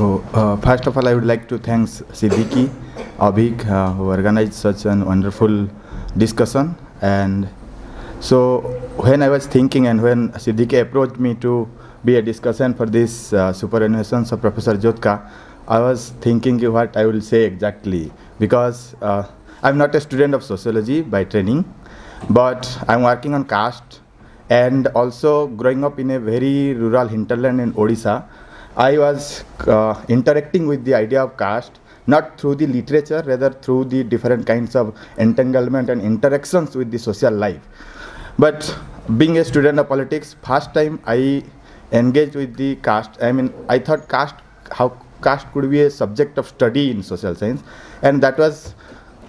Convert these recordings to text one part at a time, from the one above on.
First of all, I would like to thank Siddiqui, Abhik, who organized such a wonderful discussion. And so when I was thinking and when Siddiqui approached me to be a discussant for this superannuation of Professor Jodhka, I was thinking what I will say exactly, because I'm not a student of sociology by training, but I'm working on caste, and also growing up in a very rural hinterland in Odisha. I was interacting with the idea of caste, not through the literature, rather through the different kinds of entanglement and interactions with the social life. But being a student of politics, first time I engaged with the caste, I thought how caste could be a subject of study in social science, and that was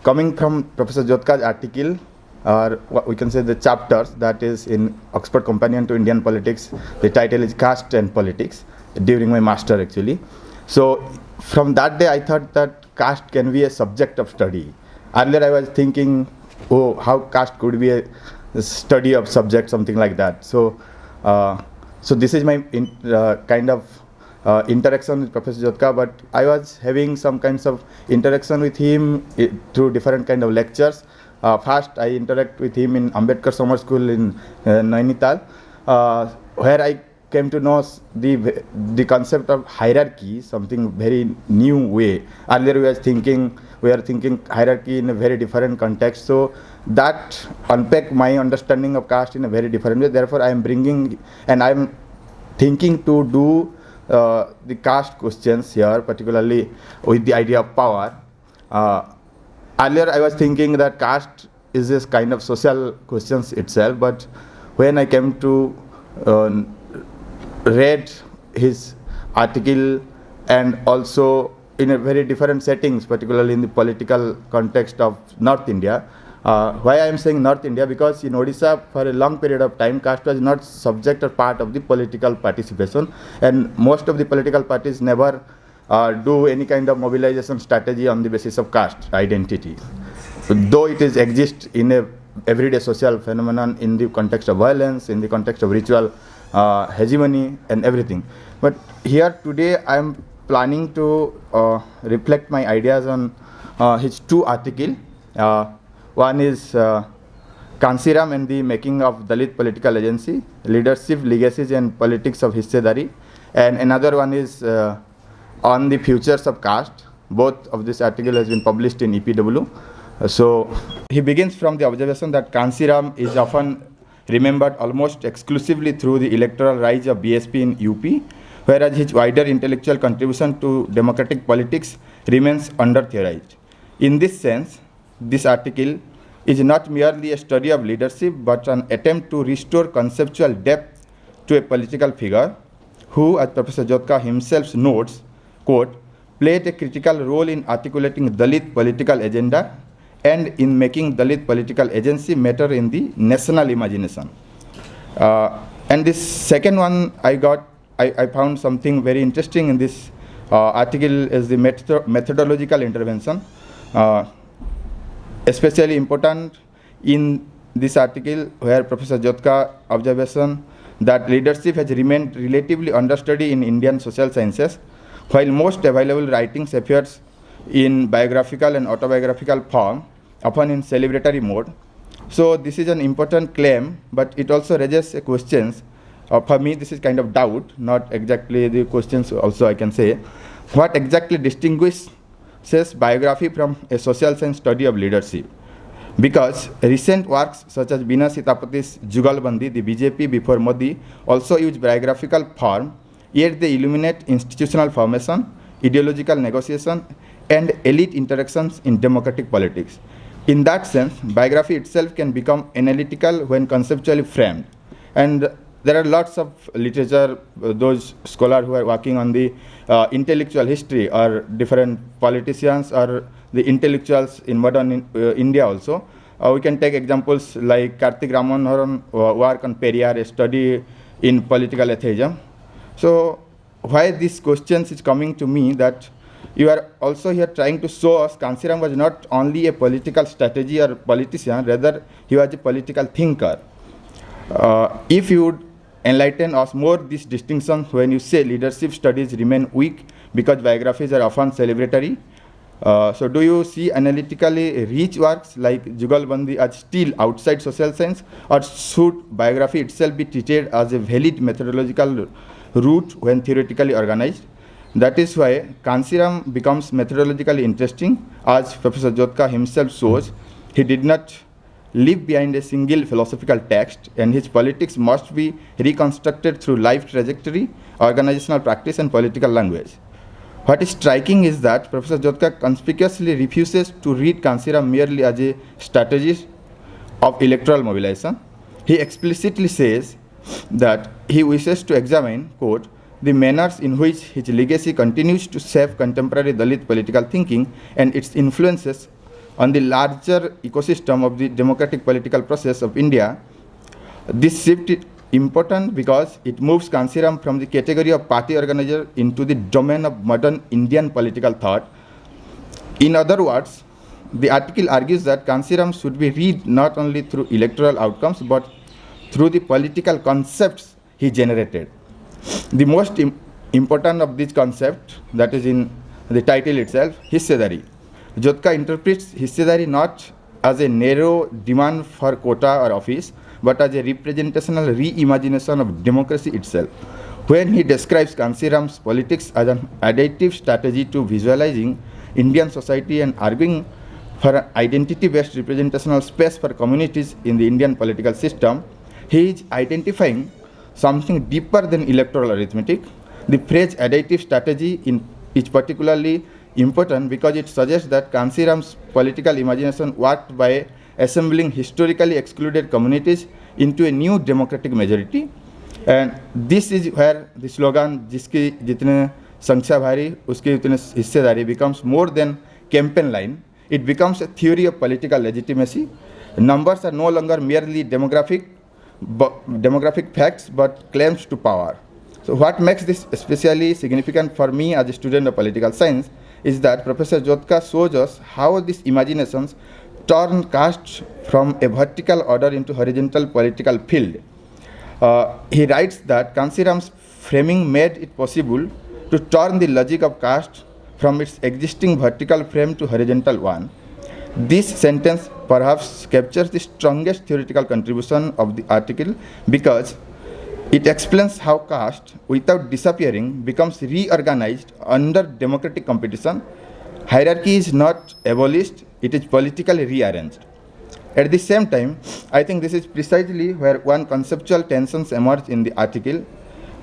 coming from Professor Jodhka's article, or what we can say the chapters, that is in Oxford Companion to Indian Politics. The title is Caste and Politics, during my master actually. So from that day I thought that caste can be a subject of study. Earlier I was thinking, oh, how caste could be a study of subject, something like that. So so this is my kind of interaction with Professor Jodhka, but I was having some kinds of interaction with him through different kind of lectures. First I interact with him in Ambedkar Summer School in Nainital, where I came to know the concept of hierarchy, something very new way. Earlier we were thinking hierarchy in a very different context. So that unpacked my understanding of caste in a very different way. Therefore I am bringing, and I am thinking to do the caste questions here, particularly with the idea of power. Earlier I was thinking that caste is this kind of social questions itself, but when I came to read his article, and also in a very different settings, particularly in the political context of North India. Why I am saying North India? Because in Odisha for a long period of time caste was not subject or part of the political participation, and most of the political parties never do any kind of mobilization strategy on the basis of caste identity, though it is exist in a everyday social phenomenon in the context of violence, in the context of ritual hegemony and everything. But here today I am planning to reflect my ideas on his two articles. One is Kanshiram and the Making of Dalit Political Agency, Leadership, Legacies and Politics of Hissedari, and another one is on the Futures of Caste. Both of this article has been published in EPW. So he begins from the observation that Kanshiram is often remembered almost exclusively through the electoral rise of BSP in UP, whereas his wider intellectual contribution to democratic politics remains under-theorized. In this sense, this article is not merely a study of leadership, but an attempt to restore conceptual depth to a political figure who, as Professor Jodhka himself notes, quote, played a critical role in articulating Dalit political agenda and in making Dalit political agency matter in the national imagination. And this second one I found something very interesting in this article is the methodological intervention. Especially important in this article where Professor Jodhka observation that leadership has remained relatively understudied in Indian social sciences, while most available writings appears in biographical and autobiographical form, often in celebratory mode. So this is an important claim, but it also raises a questions. For me, this is kind of doubt, not exactly the questions also I can say. What exactly distinguishes biography from a social science study of leadership? Because recent works such as Bina Sitapati's Jugalbandi, the BJP before Modi, also use biographical form, yet they illuminate institutional formation, ideological negotiation, and elite interactions in democratic politics. In that sense, biography itself can become analytical when conceptually framed. And there are lots of literature, those scholars who are working on the intellectual history or different politicians or the intellectuals in modern India also. We can take examples like Karthik Ramanoharan work on Periyar, a study in political atheism. So why this question is coming to me, that you are also here trying to show us Kanshiram was not only a political strategy or politician, rather he was a political thinker. If you would enlighten us more this distinction when you say leadership studies remain weak because biographies are often celebratory. So do you see analytically rich works like Jugalbandi as still outside social science, or should biography itself be treated as a valid methodological route when theoretically organized? That is why Kanshiram becomes methodologically interesting. As Professor Jodhka himself shows, he did not leave behind a single philosophical text, and his politics must be reconstructed through life trajectory, organizational practice, and political language. What is striking is that Professor Jodhka conspicuously refuses to read Kanshiram merely as a strategist of electoral mobilization. He explicitly says that he wishes to examine, quote, the manners in which his legacy continues to shape contemporary Dalit political thinking and its influences on the larger ecosystem of the democratic political process of India. This shift is important because it moves Kanshiram from the category of party organizer into the domain of modern Indian political thought. In other words, the article argues that Kanshiram should be read not only through electoral outcomes but through the political concepts he generated. The most important of this concept, that is in the title itself, Hissedari. Jodhka interprets Hissedari not as a narrow demand for quota or office, but as a representational reimagination of democracy itself. When he describes Kanshiram's politics as an additive strategy to visualizing Indian society and arguing for an identity-based representational space for communities in the Indian political system, he is identifying something deeper than electoral arithmetic. The phrase additive strategy is particularly important because it suggests that Kanshiram's political imagination worked by assembling historically excluded communities into a new democratic majority. And this is where the slogan जिसकी जितने संख्या भारी उसकी उतने हिस्सेदारी becomes more than campaign line. It becomes a theory of political legitimacy. Numbers are no longer merely demographic facts but claims to power. So what makes this especially significant for me as a student of political science is that Professor Jodhka shows us how these imaginations turn caste from a vertical order into horizontal political field. He writes that Kanshiram's framing made it possible to turn the logic of caste from its existing vertical frame to horizontal one. This sentence perhaps captures the strongest theoretical contribution of the article because it explains how caste, without disappearing, becomes reorganized under democratic competition. Hierarchy is not abolished, it is politically rearranged. At the same time, I think this is precisely where one conceptual tensions emerge in the article.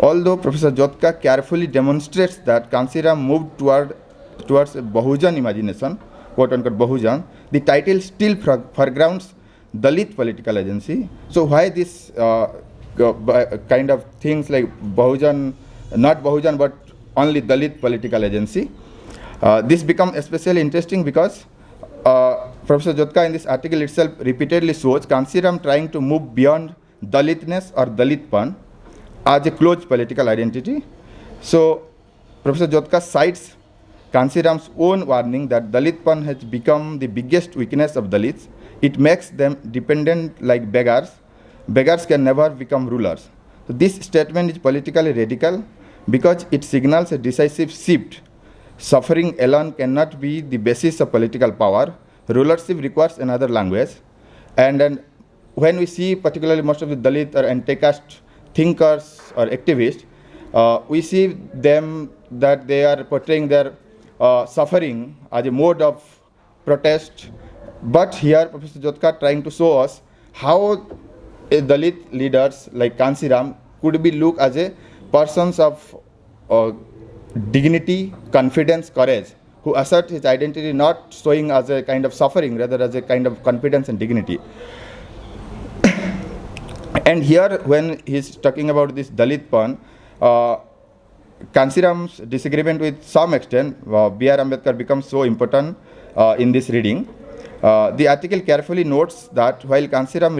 Although Professor Jodhka carefully demonstrates that Kanshiram moved towards a Bahujan imagination, quote unquote Bahujan, the title still foregrounds Dalit political agency. So why this kind of things like Bahujan, not Bahujan but only Dalit political agency? This becomes especially interesting because Professor Jodhka in this article itself repeatedly shows Kanshiram trying to move beyond Dalitness or Dalitpan as a closed political identity. So Professor Jodhka cites Kanshiram's own warning that Dalitpan has become the biggest weakness of Dalits. It makes them dependent like beggars. Beggars can never become rulers. So this statement is politically radical because it signals a decisive shift. Suffering alone cannot be the basis of political power. Rulership requires another language. And then when we see particularly most of the Dalit or anti-caste thinkers or activists, we see them that they are portraying their suffering as a mode of protest. But here Professor Jodhka trying to show us how a Dalit leaders like Kanshiram could be looked as a persons of dignity, confidence, courage, who assert his identity not showing as a kind of suffering, rather as a kind of confidence and dignity. And here, when he's talking about this Dalitpan, Kanshiram's disagreement with some extent, B.R. Ambedkar becomes so important in this reading. The article carefully notes that while Kanshiram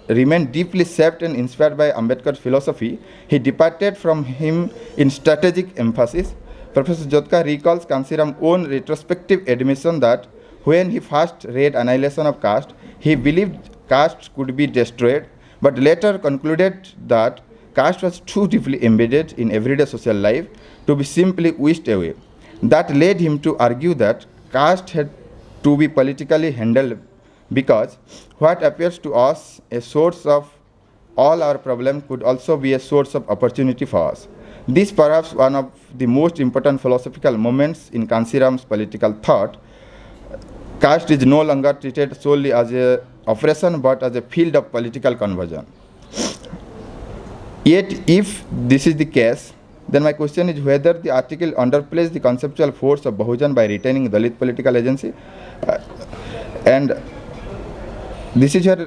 remained deeply shaped and inspired by Ambedkar's philosophy, he departed from him in strategic emphasis. Professor Jodhka recalls Kanshiram's own retrospective admission that when he first read Annihilation of Caste, he believed caste could be destroyed, but later concluded that caste was too deeply embedded in everyday social life to be simply wished away. That led him to argue that caste had to be politically handled because what appears to us a source of all our problems could also be a source of opportunity for us. This perhaps one of the most important philosophical moments in Kanshiram's political thought. Caste is no longer treated solely as an oppression but as a field of political conversion. Yet, if this is the case, then my question is whether the article underplays the conceptual force of Bahujan by retaining Dalit political agency. And this is where,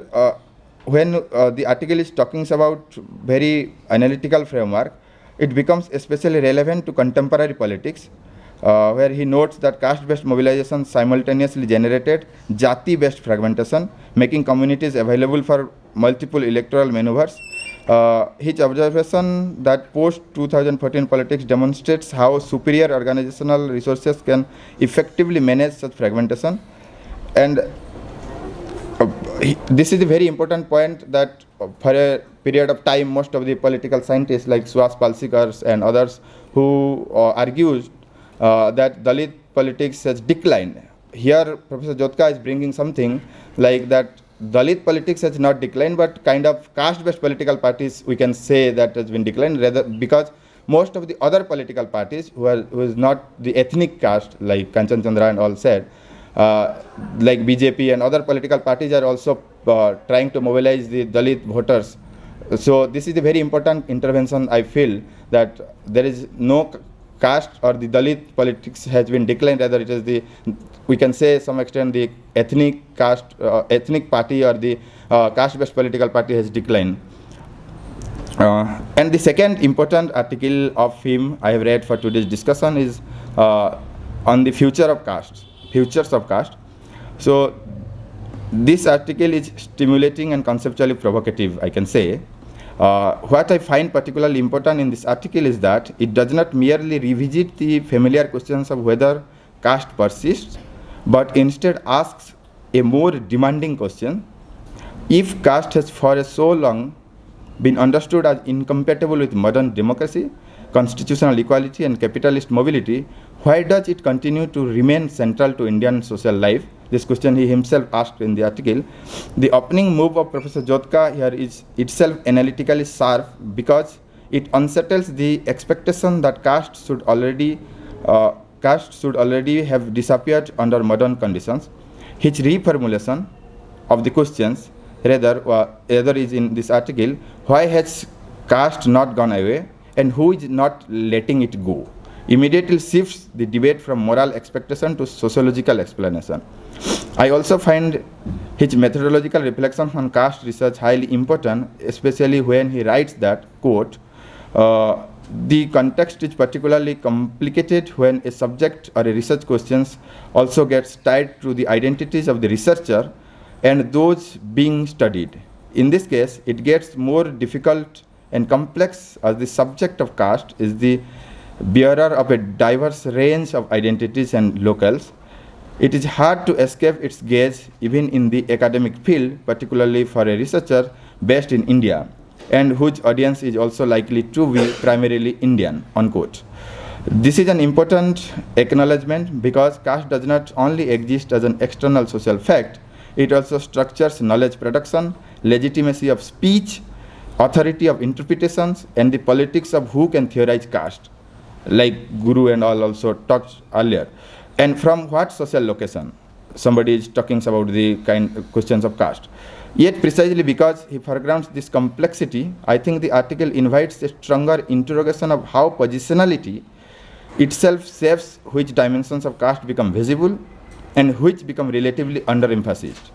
when the article is talking about very analytical framework, it becomes especially relevant to contemporary politics, where he notes that caste-based mobilization simultaneously generated jati-based fragmentation, making communities available for multiple electoral maneuvers. His observation that post-2014 politics demonstrates how superior organizational resources can effectively manage such fragmentation. And this is a very important point that for a period of time, most of the political scientists like Suhas Palsikar and others who argues that Dalit politics has declined. Here, Professor Jodhka is bringing something like that Dalit politics has not declined, but kind of caste-based political parties, we can say that has been declined, rather because most of the other political parties who is not the ethnic caste, like Kanchan Chandra and all said, like BJP and other political parties are also trying to mobilize the Dalit voters. So this is a very important intervention. I feel that there is no caste or the Dalit politics has been declined, rather it is the, we can say some extent the ethnic caste, ethnic party or the caste-based political party has declined. And the second important article of him I have read for today's discussion is on the future of caste, futures of caste. So this article is stimulating and conceptually provocative, I can say. What I find particularly important in this article is that it does not merely revisit the familiar questions of whether caste persists, but instead asks a more demanding question. If caste has for so long been understood as incompatible with modern democracy, constitutional equality and capitalist mobility, why does it continue to remain central to Indian social life? This question he himself asked in the article. The opening move of Professor Jodhka here is itself analytically sharp because it unsettles the expectation that caste should already have disappeared under modern conditions. His reformulation of the questions rather is in this article: why has caste not gone away and who is not letting it go? Immediately shifts the debate from moral expectation to sociological explanation. I also find his methodological reflection on caste research highly important, especially when he writes that, quote, the context is particularly complicated when a subject or a research questions also gets tied to the identities of the researcher and those being studied. In this case, it gets more difficult and complex as the subject of caste is the bearer of a diverse range of identities and locales. It is hard to escape its gaze even in the academic field, particularly for a researcher based in India, and whose audience is also likely to be primarily Indian, unquote. This is an important acknowledgement because caste does not only exist as an external social fact, it also structures knowledge production, legitimacy of speech, authority of interpretations, and the politics of who can theorize caste, like Guru and all also talked earlier. And from what social location? Somebody is talking about the kind of questions of caste. Yet precisely because he foregrounds this complexity, I think the article invites a stronger interrogation of how positionality itself shapes which dimensions of caste become visible and which become relatively underemphasized.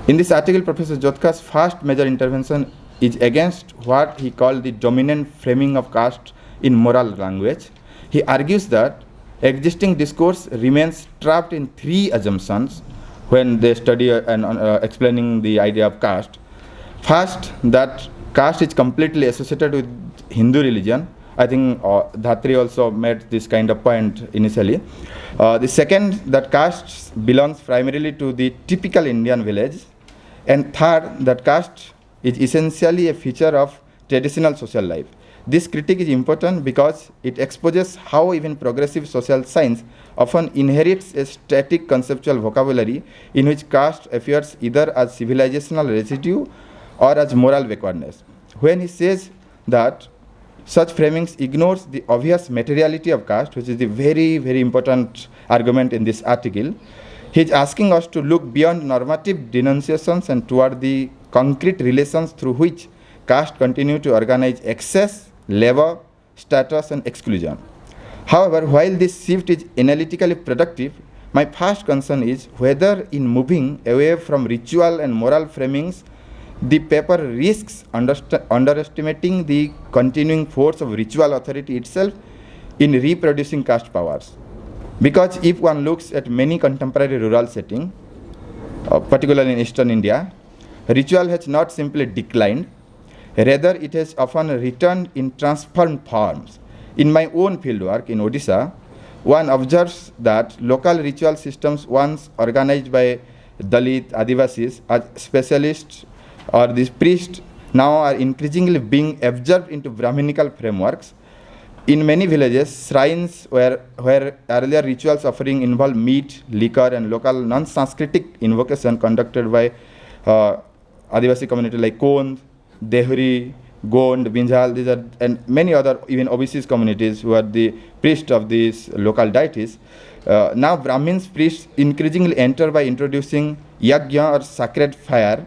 In this article, Professor Jodhka's first major intervention is against what he called the dominant framing of caste in moral language. He argues that existing discourse remains trapped in three assumptions when they study and explaining the idea of caste. First, that caste is completely associated with Hindu religion. I think Dhatri also made this kind of point initially. The second, that caste belongs primarily to the typical Indian village. And third, that caste is essentially a feature of traditional social life. This critique is important because it exposes how even progressive social science often inherits a static conceptual vocabulary in which caste appears either as civilizational residue or as moral backwardness. When he says that such framings ignores the obvious materiality of caste, which is the very, very important argument in this article, he is asking us to look beyond normative denunciations and toward the concrete relations through which caste continue to organize excess, labor, status, and exclusion. However, while this shift is analytically productive, my first concern is whether in moving away from ritual and moral framings, the paper risks underestimating the continuing force of ritual authority itself in reproducing caste powers. Because if one looks at many contemporary rural settings, particularly in eastern India, ritual has not simply declined, rather it has often returned in transformed forms. In my own fieldwork in Odisha, one observes that local ritual systems once organized by Dalit, Adivasis as specialists or these priests now are increasingly being absorbed into Brahminical frameworks. In many villages, shrines where earlier rituals offering involved meat, liquor, and local non-Sanskritic invocation conducted by Adivasi community like Kond, Dehuri, Gond, Binjal, these are, and many other even OBCs communities who are the priests of these local deities. Now Brahmins priests increasingly enter by introducing yajna or sacred fire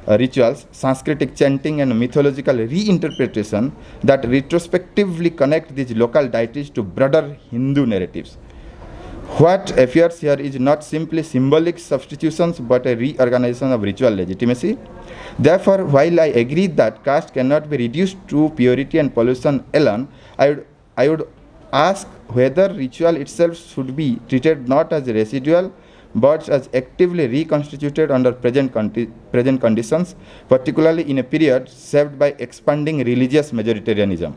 rituals, Sanskritic chanting, and mythological reinterpretation that retrospectively connect these local deities to broader Hindu narratives. What appears here is not simply symbolic substitutions but a reorganization of ritual legitimacy. Therefore, while I agree that caste cannot be reduced to purity and pollution alone, I would ask whether ritual itself should be treated not as residual but as actively reconstituted under present conditions, particularly in a period shaped by expanding religious majoritarianism.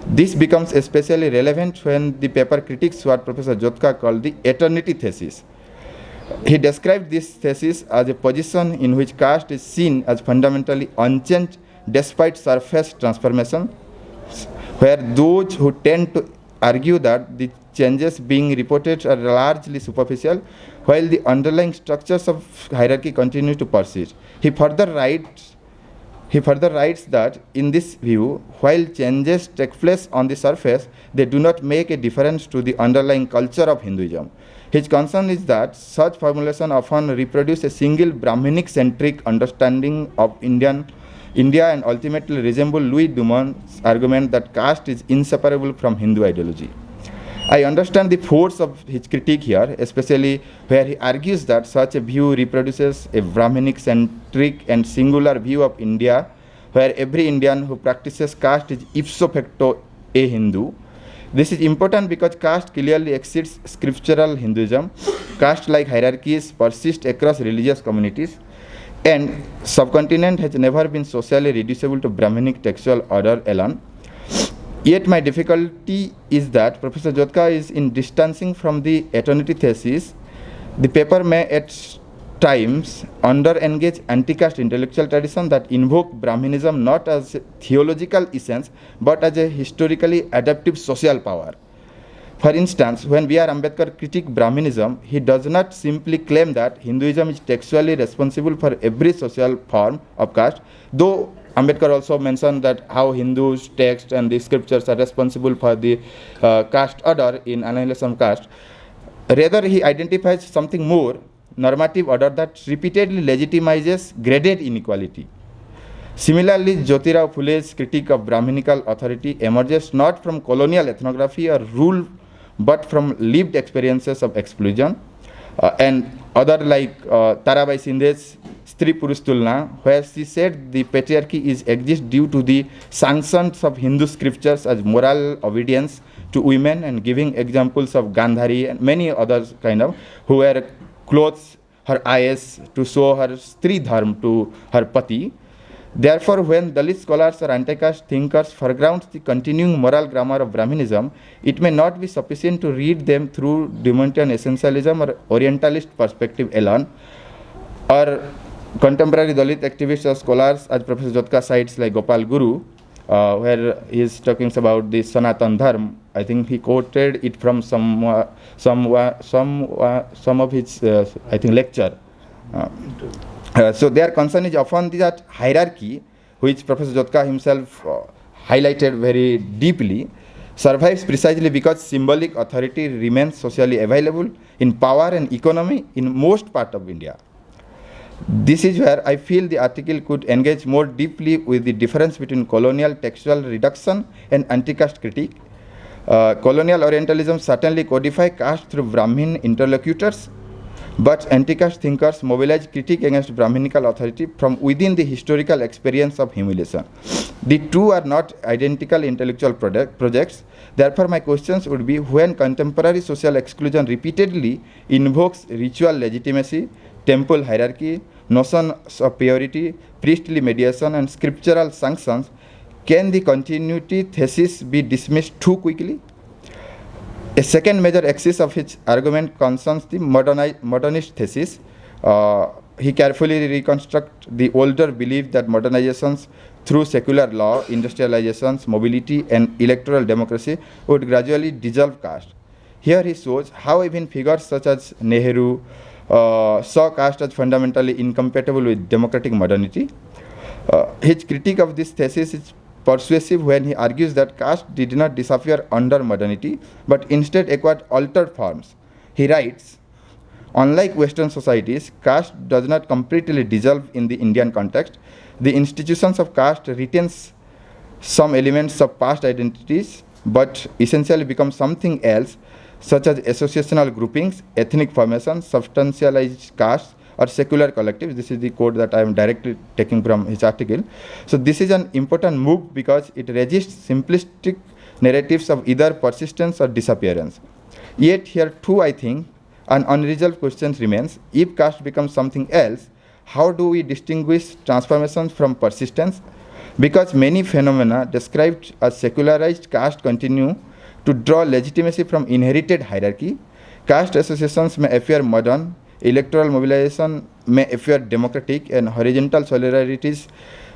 This becomes especially relevant when the paper critiques what Professor Jodhka called the eternity thesis. He described this thesis as a position in which caste is seen as fundamentally unchanged despite surface transformation, where those who tend to argue that the changes being reported are largely superficial, while the underlying structures of hierarchy continue to persist. He further writes that in this view, while changes take place on the surface, they do not make a difference to the underlying culture of Hinduism. His concern is that such formulation often reproduce a single Brahminic-centric understanding of India and ultimately resemble Louis Dumont's argument that caste is inseparable from Hindu ideology. I understand the force of his critique here, especially where he argues that such a view reproduces a Brahminic-centric and singular view of India, where every Indian who practices caste is ipso facto a Hindu. This is important because caste clearly exceeds scriptural Hinduism. Caste-like hierarchies persist across religious communities, and subcontinent has never been socially reducible to Brahminic textual order alone. Yet my difficulty is that Professor Jodhka is in distancing from the eternity thesis. The paper may at times under-engage anti-caste intellectual tradition that invoke Brahminism not as a theological essence but as a historically adaptive social power. For instance, when B.R. Ambedkar critiques Brahminism, he does not simply claim that Hinduism is textually responsible for every social form of caste, though Ambedkar also mentioned that how Hindus' text and the scriptures are responsible for the caste order in annihilation of caste. Rather, he identifies something more, normative order that repeatedly legitimizes graded inequality. Similarly, Jyotirao Phule's critique of Brahminical authority emerges not from colonial ethnography or rule, but from lived experiences of exclusion. And other like Tarabai Sindhe's Stri Purush Tulna, where she said the patriarchy exists due to the sanctions of Hindu scriptures as moral obedience to women, and giving examples of Gandhari and many others who wear clothes her eyes to show her Stri Dharma to her pati. Therefore, when Dalit scholars or anti-caste thinkers foreground the continuing moral grammar of Brahminism, it may not be sufficient to read them through Dumontian essentialism or Orientalist perspective alone, or contemporary Dalit activists or scholars, as Professor Jodhka cites like Gopal Guru, where he is talking about the Sanatan Dharma. I think he quoted it from some of his I think lecture. So their concern is often that hierarchy, which Professor Jodhka himself highlighted very deeply, survives precisely because symbolic authority remains socially available in power and economy in most part of India. This is where I feel the article could engage more deeply with the difference between colonial textual reduction and anti-caste critique. Colonial Orientalism certainly codified caste through Brahmin interlocutors, but anti-caste thinkers mobilize critique against Brahminical authority from within the historical experience of humiliation. The two are not identical intellectual projects. Therefore, my questions would be, when contemporary social exclusion repeatedly invokes ritual legitimacy, temple hierarchy, notions of purity, priestly mediation, and scriptural sanctions, can the continuity thesis be dismissed too quickly? A second major axis of his argument concerns the modernist thesis. He carefully reconstructs the older belief that modernizations through secular law, industrializations, mobility, and electoral democracy would gradually dissolve caste. Here he shows how even figures such as Nehru saw caste as fundamentally incompatible with democratic modernity. His critique of this thesis is persuasive when he argues that caste did not disappear under modernity, but instead acquired altered forms. He writes, unlike Western societies, caste does not completely dissolve in the Indian context. The institutions of caste retains some elements of past identities, but essentially become something else, such as associational groupings, ethnic formations, substantialized castes, or secular collectives. This is the quote that I am directly taking from his article. So this is an important move because it resists simplistic narratives of either persistence or disappearance. Yet here too, I think, an unresolved question remains. If caste becomes something else, how do we distinguish transformation from persistence? Because many phenomena described as secularized caste continue to draw legitimacy from inherited hierarchy. Caste associations may appear modern, electoral mobilization may appear democratic, and horizontal solidarities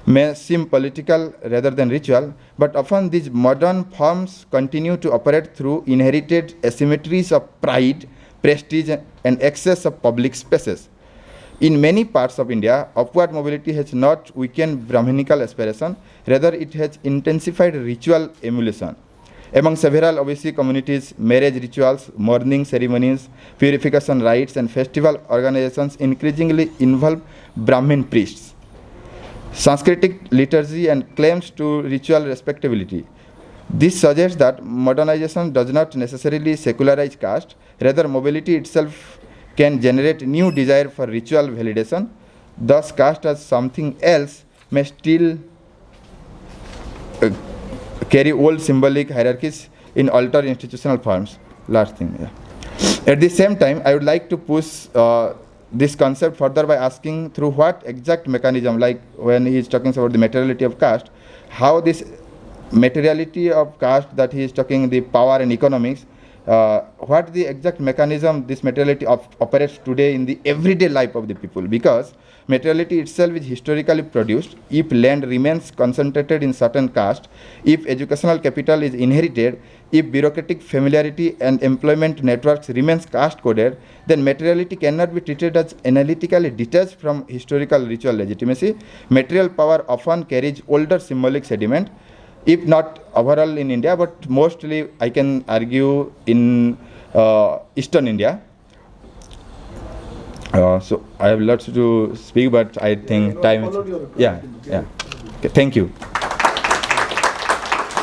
may seem political rather than ritual, but often these modern forms continue to operate through inherited asymmetries of pride, prestige, and access of public spaces. In many parts of India, upward mobility has not weakened Brahminical aspiration, rather it has intensified ritual emulation. Among several OBC communities, marriage rituals, mourning ceremonies, purification rites, and festival organizations increasingly involve Brahmin priests. Sanskritic liturgy and claims to ritual respectability. This suggests that modernization does not necessarily secularize caste, rather mobility itself can generate new desire for ritual validation. Thus, caste as something else may still carry old symbolic hierarchies in altered institutional forms. Last thing, yeah. At the same time, I would like to push this concept further by asking through what exact mechanism, like when he is talking about the materiality of caste, how this materiality of caste that he is talking, the power and economics, what the exact mechanism this materiality operates today in the everyday life of the people, because materiality itself is historically produced. If land remains concentrated in certain caste, if educational capital is inherited, if bureaucratic familiarity and employment networks remains caste coded, then materiality cannot be treated as analytically detached from historical ritual legitimacy. Material power often carries older symbolic sediment, if not overall in India, but mostly I can argue in Eastern India. So I have lots to speak, but I think time is, yeah. Okay, thank you.